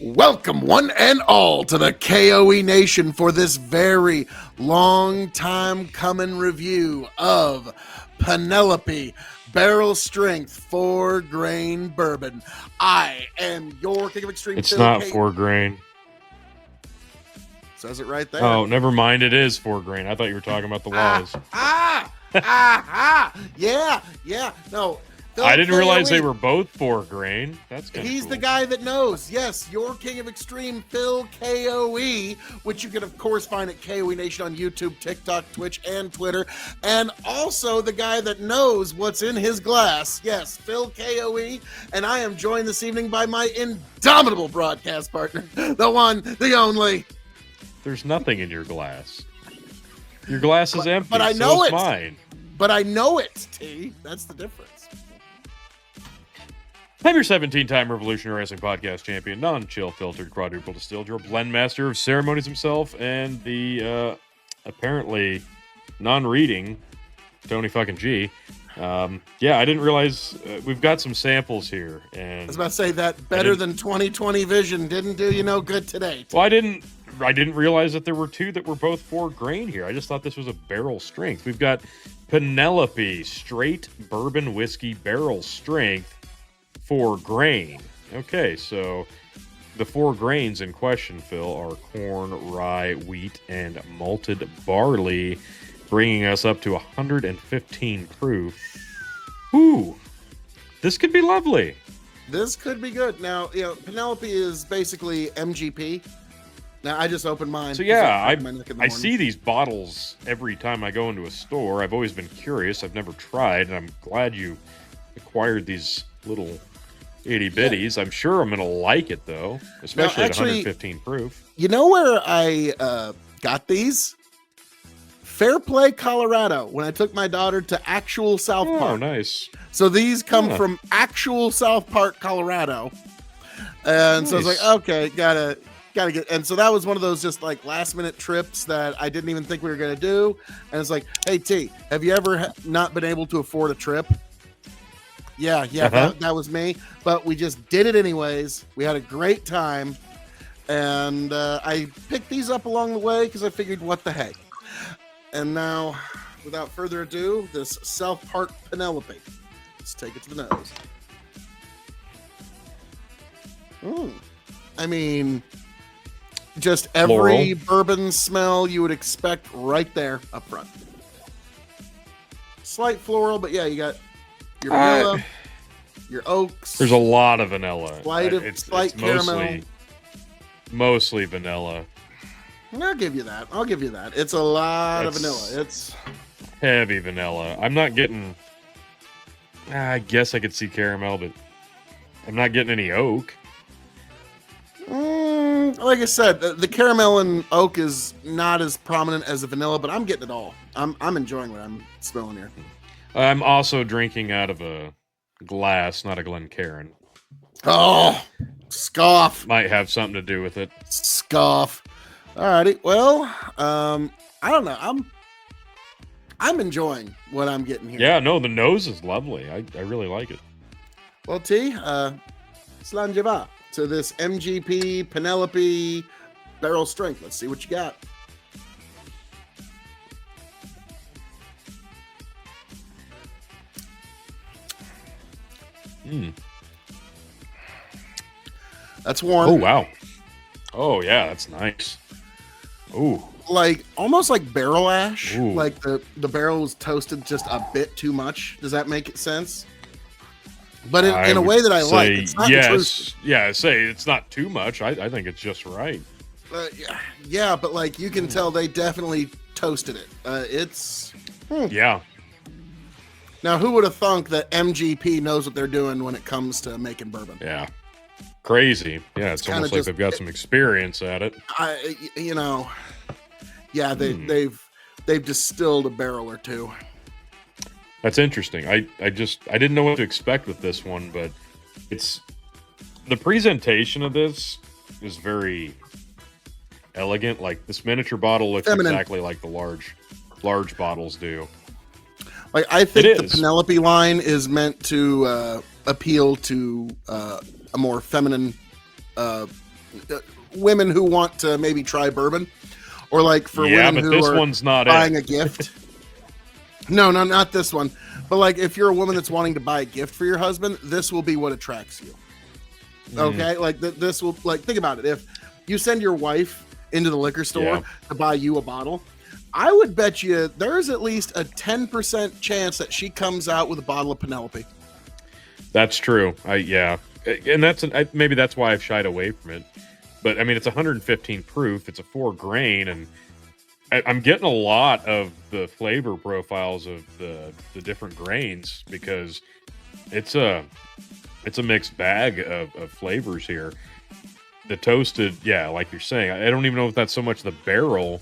Welcome, one and all, to the K.O.E. Nation for this very long time coming review of Penelope Barrel Strength 4-Grain Bourbon. I am your King of Extreme. It's Phil not K. 4-grain. Says it right there. Oh, never mind. It is 4-grain. I thought you were talking about the laws. Yeah. No. I didn't realize they were both 4-grain. That's kind of He's cool. the guy that knows. Yes, your King of Extreme, Phil K.O.E., which you can, of course, find at K.O.E. Nation on YouTube, TikTok, Twitch, and Twitter. And also the guy that knows what's in his glass. Yes, Phil K.O.E. And I am joined this evening by my indomitable broadcast partner, the one, the only. There's nothing in your glass. Your glass is empty, but I so know is it. mine. But I know it, T. That's the difference. I'm your 17-time Revolutionary Wrestling Podcast champion, non-chill filtered, quadruple distilled, your blend master of ceremonies himself, and the apparently non-reading Tony fucking G. Yeah, I didn't realize we've got some samples here. And I was about to say that better than 20/20 vision didn't do you no good today. Well, I didn't realize that there were two that were both 4-grain here. I just thought this was a barrel strength. We've got Penelope Straight Bourbon Whiskey Barrel Strength 4-grain. Okay, so the 4 grains in question, Phil, are corn, rye, wheat, and malted barley, bringing us up to 115 proof. Ooh, this could be lovely. This could be good. Now, Penelope is basically MGP. Now, I just opened mine. So yeah, I see these bottles every time I go into a store. I've always been curious. I've never tried, and I'm glad you acquired these little itty bitties. Yeah. I'm sure I'm going to like it, though, especially at 115 proof. You know where I got these? Fairplay, Colorado, when I took my daughter to actual South Park. Oh, nice. So these come from actual South Park, Colorado. And so I was like, okay, gotta get. And so that was one of those just like last minute trips that I didn't even think we were going to do. And it's like, hey, T, have you ever not been able to afford a trip? Yeah, that was me. But we just did it anyways. We had a great time. And I picked these up along the way because I figured, what the heck? And now, without further ado, this South Park Penelope. Let's take it to the nose. I mean, just every bourbon smell you would expect right there up front. Slight floral, but yeah, you got your vanilla, your oaks. There's a lot of vanilla. Slight caramel. Mostly vanilla. I'll give you that. It's a lot of vanilla. It's heavy vanilla. I'm not getting... I guess I could see caramel, but I'm not getting any oak. Like I said, the caramel and oak is not as prominent as the vanilla, but I'm getting it all. I'm enjoying what I'm smelling here. I'm also drinking out of a glass, not a Glencairn. Oh, scoff. Might have something to do with it. Scoff. Alrighty. Well, I don't know. I'm enjoying what I'm getting here. Yeah, no, the nose is lovely. I really like it. Well, T, Slanjeva to this MGP Penelope Barrel Strength. Let's see what you got. That's warm. Oh, wow. Oh, yeah, that's nice. Ooh. Like, almost like barrel ash. Ooh. Like the barrel was toasted just a bit too much. Does that make sense? But in a way that I like. It's not intrusive. Yeah, say it's not too much. I think it's just right. Yeah, but like you can tell they definitely toasted it. It's... Yeah. Now, who would have thunk that MGP knows what they're doing when it comes to making bourbon? Yeah. Crazy. Yeah, it's almost like they've got some experience at it. Yeah, they've distilled a barrel or two. That's interesting. I didn't know what to expect with this one, but it's the presentation of this is very elegant. Like this miniature bottle looks exactly like the large bottles do. Like I think the Penelope line is meant to appeal to a more feminine women who want to maybe try bourbon, or like for Yeah, women but who this are one's not buying it. a gift. No, not this one. But like if you're a woman that's wanting to buy a gift for your husband, this will be what attracts you. Okay, like this will, like, think about it. If you send your wife into the liquor store to buy you a bottle, I would bet you there's at least a 10% chance that she comes out with a bottle of Penelope. That's true. And maybe that's why I've shied away from it. But I mean, it's 115 proof. It's a 4 grain, and I'm getting a lot of the flavor profiles of the different grains because it's a mixed bag of flavors here. The toasted, like you're saying, I don't even know if that's so much the barrel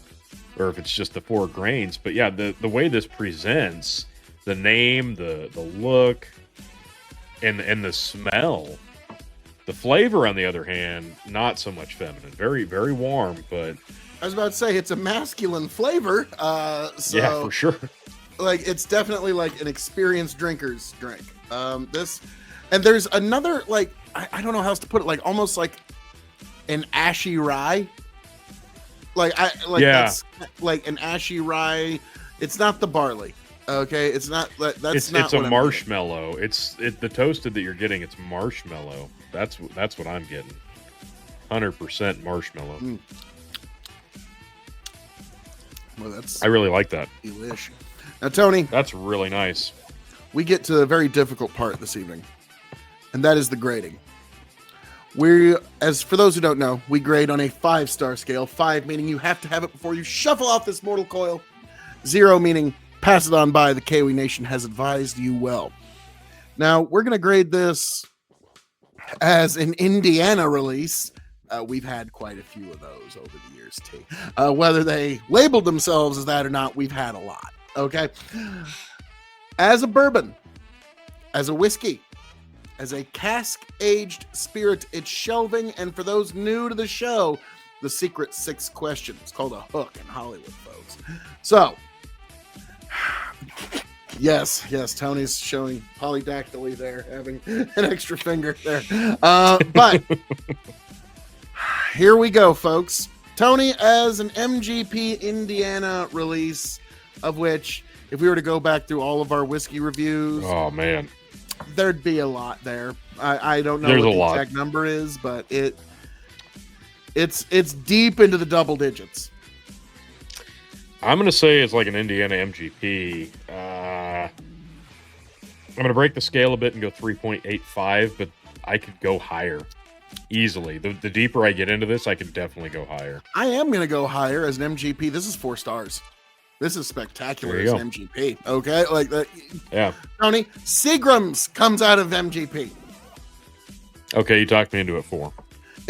or if it's just the 4 grains. But yeah, the way this presents, the name, the look, and the smell. The flavor, on the other hand, not so much feminine. Very, very warm, but I was about to say it's a masculine flavor. So, yeah, for sure. Like it's definitely like an experienced drinker's drink. This, and there's another, like, I don't know how else to put it, like almost like an ashy rye. That's like an ashy rye. It's not the barley. Okay, it's not. That's not. It's a marshmallow. The toasted that you're getting. It's marshmallow. That's what I'm getting. 100% marshmallow. Well, I really like that. Delish. Now, Tony, that's really nice. We get to the very difficult part this evening, and that is the grading. For those who don't know, we grade on a 5-star scale. 5 meaning you have to have it before you shuffle off this mortal coil. 0 meaning pass it on by. The K.O.E. Nation has advised you well. Now, we're going to grade this as an Indiana release. We've had quite a few of those over the years, too. Whether they labeled themselves as that or not, we've had a lot. Okay? As a bourbon, as a whiskey, as a cask-aged spirit, it's shelving. And for those new to the show, the secret 6 question. It's called a hook in Hollywood, folks. So, yes, Tony's showing polydactyly there, having an extra finger there. But here we go, folks. Tony, as an MGP Indiana release, of which, if we were to go back through all of our whiskey reviews, oh man, there'd be a lot there. I don't know what the exact number is, but it's deep into the double digits. I'm going to say it's like an Indiana MGP. I'm going to break the scale a bit and go 3.85, but I could go higher easily. The deeper I get into this, I could definitely go higher. I am going to go higher as an MGP. This is 4 stars. This is spectacular as an MGP. Okay, like that. Yeah, Tony, Seagram's comes out of MGP. Okay, you talked me into it 4.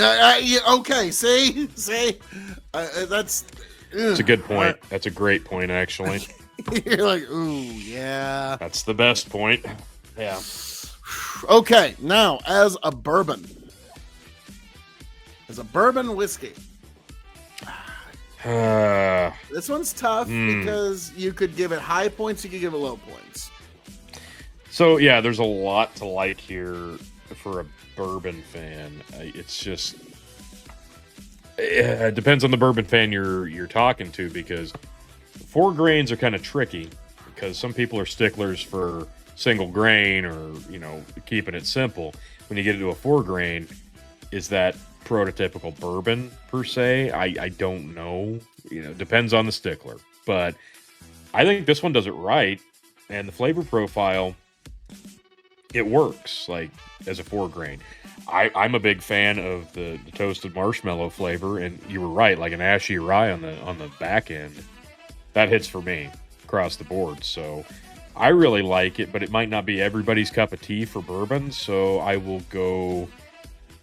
Okay, see, that's. It's a good point. That's a great point, actually. You're like, ooh, yeah. That's the best point. Yeah. Okay, now as a bourbon whiskey. This one's tough because you could give it high points, you could give it low points. So yeah, there's a lot to like here for a bourbon fan. It's just it depends on the bourbon fan you're talking to, because 4 grains are kind of tricky because some people are sticklers for single grain or keeping it simple. When you get into a 4 grain, is that prototypical bourbon per se? I don't know. Depends on the stickler, but I think this one does it right, and the flavor profile, it works like as a 4 grain. I'm a big fan of the toasted marshmallow flavor, and you were right, like an ashy rye on the back end. That hits for me across the board. So I really like it, but it might not be everybody's cup of tea for bourbon. So I will go.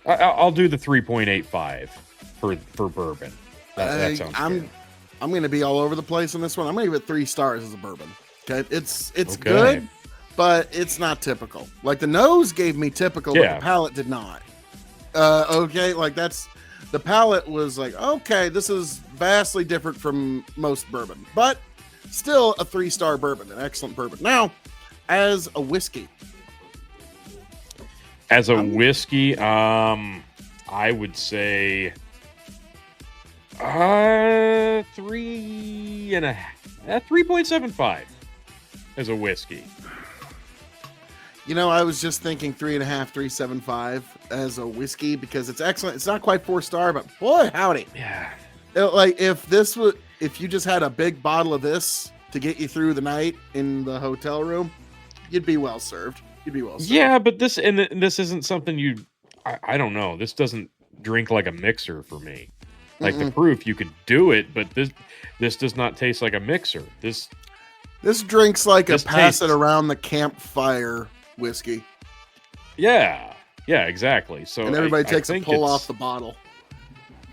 I'll do the 3.85 for bourbon. That sounds good. I'm going to be all over the place on this one. I'm going to give it 3 stars as a bourbon. Okay, it's good, but it's not typical. Like the nose gave me typical, but the palate did not. Okay, like the palate was like, okay, this is vastly different from most bourbon, but still a 3-star bourbon, an excellent bourbon. Now, as a whiskey. I'm I would say 3.75 as a whiskey. You know, I was just thinking 3.5, 3.75 as a whiskey because it's excellent. It's not quite 4-star, but boy, howdy. Yeah. Like if you just had a big bottle of this to get you through the night in the hotel room, you'd be well served. Yeah, but this isn't something I don't know. This doesn't drink like a mixer for me. Like the proof, you could do it, but this does not taste like a mixer. This drinks like a pass tastes... it around the campfire whiskey. Yeah, exactly. So and everybody takes a pull off the bottle.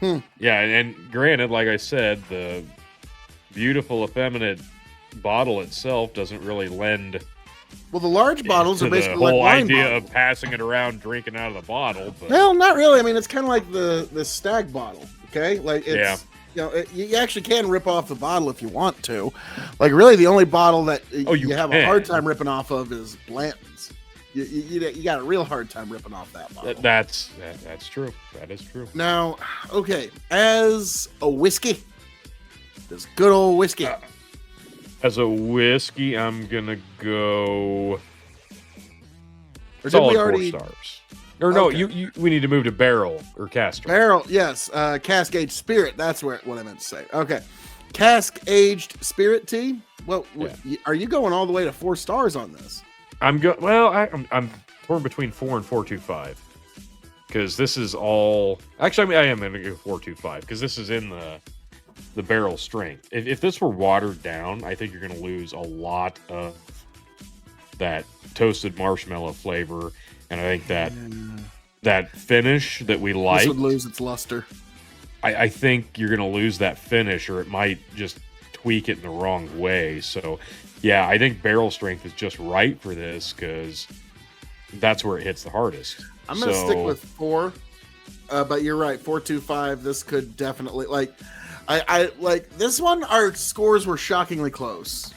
Yeah, and granted, like I said, the beautiful, effeminate bottle itself doesn't really lend. Well, the large bottles are basically the whole like wine idea bottles. of passing it around, drinking out of the bottle. But... Well, not really. I mean, it's kind of like the stag bottle. Okay, like it's you actually can rip off the bottle if you want to. Like really, the only bottle that you have a hard time ripping off of is Blanton's. You got a real hard time ripping off that bottle. That's true. That is true. Now, okay, as a whiskey, this good old whiskey. As a whiskey, I'm gonna go. Or solid 4 stars. Or no, we need to move to barrel or cask. Barrel, yes. Cask aged spirit. That's what I meant to say. Okay, cask aged spirit tea. Well, are you going all the way to 4 stars on this? I'm torn between 4 and 4.25 because this is all. Actually, I am going to go 4.25 because this is in the barrel strength. If this were watered down, I think you're going to lose a lot of that toasted marshmallow flavor, and I think that finish that we like would lose its luster. I think you're going to lose that finish, or it might just tweak it in the wrong way. So, yeah, I think barrel strength is just right for this because that's where it hits the hardest. I'm going to stick with 4, but you're right, 4.25. This could definitely I like this one. Our scores were shockingly close.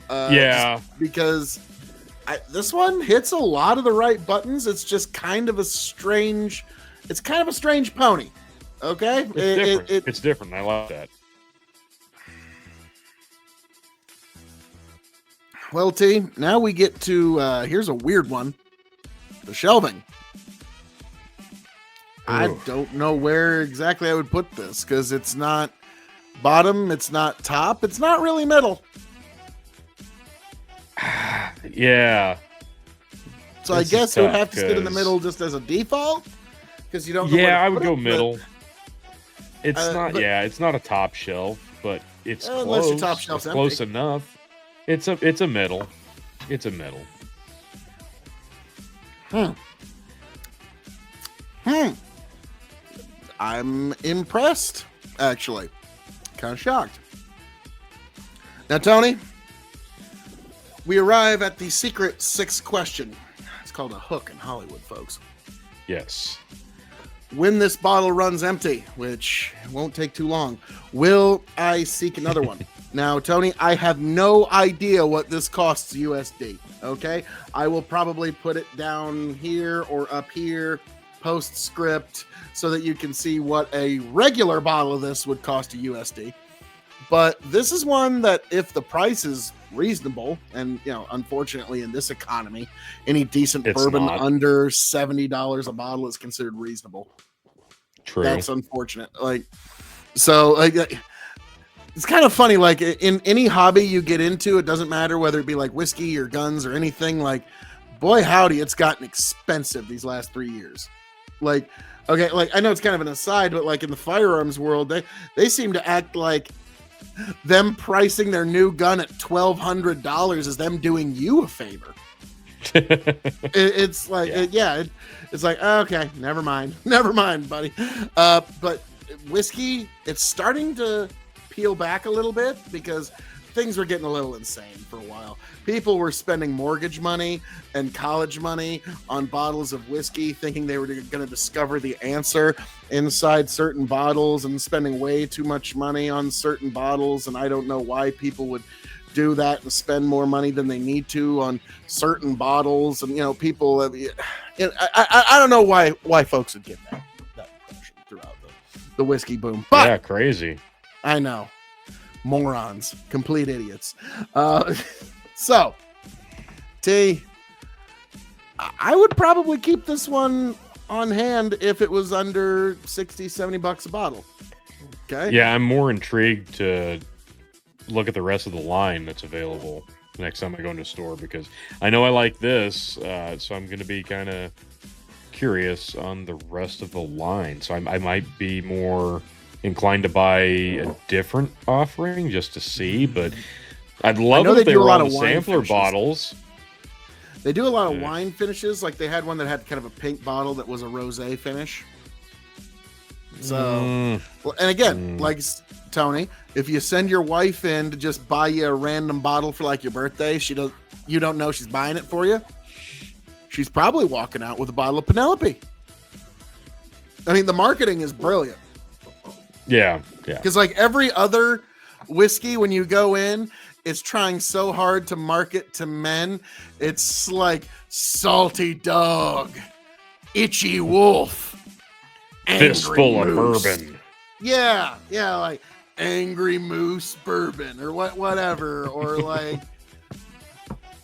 Because this one hits a lot of the right buttons. It's just kind of a strange. It's kind of a strange pony. Okay, it's different. I like that. Well, T, now we get to here's a weird one. The shelving. I don't know where exactly I would put this because it's not bottom, it's not top, it's not really middle. Yeah. So I guess it would have to sit in the middle just as a default because you don't. Yeah, I would go middle. It's not. It's not a top shelf, but it's close. Unless your top shelf's empty. Close enough. It's a middle. It's a middle. I'm impressed, actually. Kind of shocked. Now, Tony, we arrive at the secret 6th question. It's called a hook in Hollywood, folks. Yes. When this bottle runs empty, which won't take too long, will I seek another one? Now, Tony, I have no idea what this costs USD, okay? I will probably put it down here or up here, postscript, so that you can see what a regular bottle of this would cost a USD. But this is one that if the price is reasonable, and unfortunately in this economy, any decent bourbon under $70 a bottle is considered reasonable. True. That's unfortunate. It's kind of funny. Like in any hobby you get into, it doesn't matter whether it be like whiskey or guns or anything. Like, boy, howdy, it's gotten expensive these last 3 years. I know it's kind of an aside, but like in the firearms world, they seem to act like them pricing their new gun at $1,200 is them doing you a favor. It's like, it's like, okay, never mind, buddy. But whiskey, it's starting to peel back a little bit because things were getting a little insane for a while. People were spending mortgage money and college money on bottles of whiskey, thinking they were going to discover the answer inside certain bottles and spending way too much money on certain bottles. And I don't know why people would do that and spend more money than they need to on certain bottles. And, people, I don't know why folks would get that. the whiskey boom. But yeah, crazy. I know. Morons. Complete idiots. So, T, I would probably keep this one on hand if it was under $60-$70 a bottle. Okay. Yeah, I'm more intrigued to look at the rest of the line that's available next time I go into a store, because I know I like this, so I'm going to be kind of curious on the rest of the line. So I might be more inclined to buy a different offering just to see, but I'd love it if they were on the sampler bottles. They do a lot of wine finishes. Like they had one that had kind of a pink bottle that was a rosé finish. So, well, and again, like Tony, if you send your wife in to just buy you a random bottle for like your birthday, you don't know she's buying it for you. She's probably walking out with a bottle of Penelope. I mean, the marketing is brilliant. Yeah. Because like every other whiskey, when you go in, it's trying so hard to market to men. It's like Salty Dog, Itchy Wolf, Fistful of Moose. Bourbon. Yeah, like Angry Moose Bourbon or whatever, or like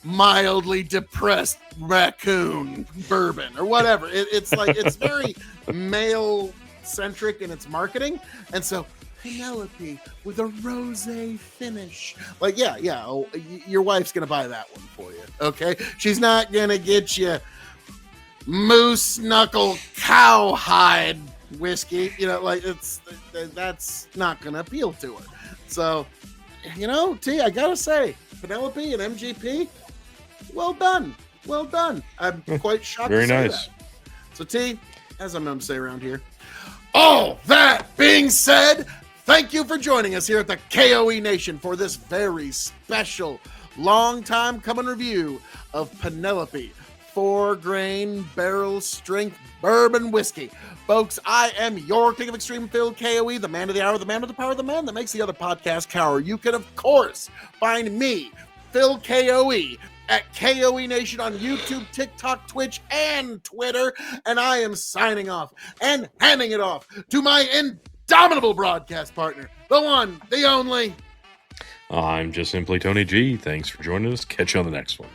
Mildly Depressed Raccoon Bourbon or whatever. It's like it's very male centric in its marketing, and so Penelope with a rosé finish. Like, yeah. Oh, your wife's gonna buy that one for you. Okay, she's not gonna get you moose knuckle cowhide whiskey. You know, like that's not gonna appeal to her. So, you know, T, I gotta say, Penelope and MGP, well done. I'm quite shocked. Very to say nice. that. So, T, as I'm known to say around here, all that being said, thank you for joining us here at the K.O.E. Nation for this very special, long time coming review of Penelope 4-grain barrel strength bourbon whiskey. Folks, I am your King of Extreme, Phil K.O.E., the man of the hour, the man with the power, the man that makes the other podcast cower. You can, of course, find me, Phil K.O.E., at K.O.E. Nation on YouTube, TikTok, Twitch, and Twitter. And I am signing off and handing it off to my indomitable broadcast partner, the one, the only. I'm just simply Tony G. Thanks for joining us. Catch you on the next one.